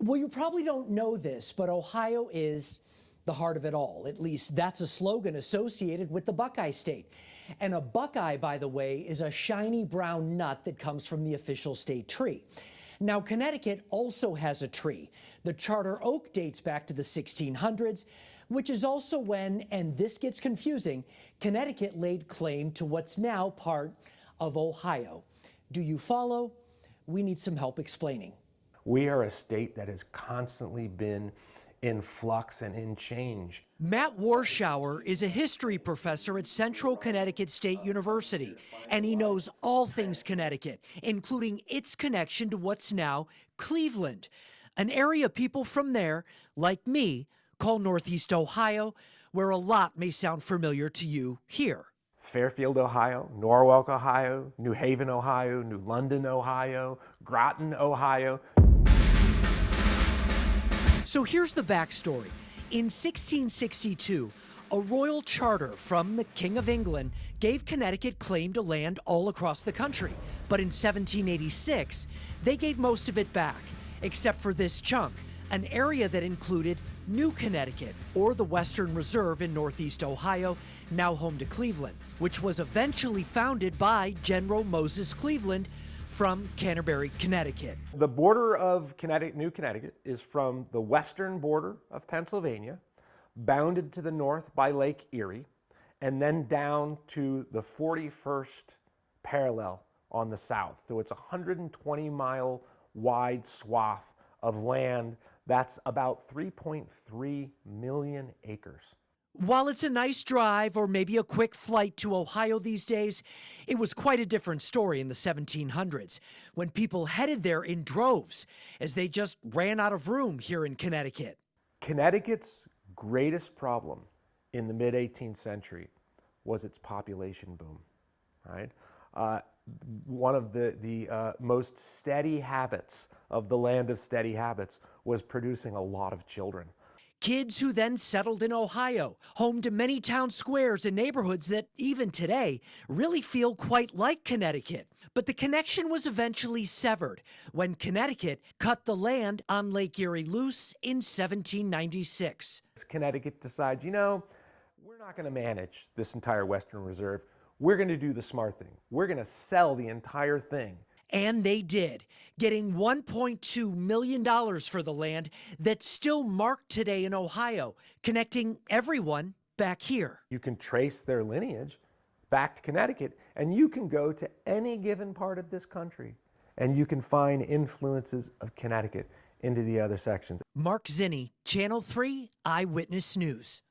Well, you probably don't know this, but Ohio is the heart of it all. At least that's a slogan associated with the Buckeye State. And a Buckeye, by the way, is a shiny brown nut that comes from the official state tree. Now, Connecticut also has a tree. The charter oak dates back to the 1600s, which is also when, and this gets confusing, Connecticut laid claim to what's now part of Ohio. Do you follow? We need some help explaining. We are a state that has constantly been in flux and in change. Matt Warschauer is a history professor at Central Connecticut State University, and he knows all things Connecticut, including its connection to what's now Cleveland, an area people from there, like me, call Northeast Ohio, where a lot may sound familiar to you here. Fairfield, Ohio, Norwalk, Ohio, New Haven, Ohio, New London, Ohio, Groton, Ohio. So here's the backstory. In 1662, a royal charter from the King of England gave Connecticut claim to land all across the country. But in 1786, they gave most of it back, except for this chunk, an area that included New Connecticut, or the Western Reserve in Northeast Ohio, now home to Cleveland, which was eventually founded by General Moses Cleveland from Canterbury, Connecticut. The border of New Connecticut is from the western border of Pennsylvania, bounded to the north by Lake Erie, and then down to the 41st parallel on the south. So it's a 120-mile wide swath of land that's about 3.3 million acres. While it's a nice drive or maybe a quick flight to Ohio these days, it was quite a different story in the 1700s when people headed there in droves as they just ran out of room here in Connecticut. Connecticut's greatest problem in the mid-18th century was its population boom, right? One of the most steady habits of the land of steady habits was producing a lot of children. Kids who then settled in Ohio, home to many town squares and neighborhoods that, even today, really feel quite like Connecticut. But the connection was eventually severed when Connecticut cut the land on Lake Erie loose in 1796. Connecticut decides, you know, we're not going to manage this entire Western Reserve. We're going to do the smart thing. We're going to sell the entire thing. And they did, getting $1.2 million for the land that's still marked today in Ohio, connecting everyone back here. You can trace their lineage back to Connecticut, and you can go to any given part of this country, and you can find influences of Connecticut into the other sections. Mark Zinni, Channel 3 Eyewitness News.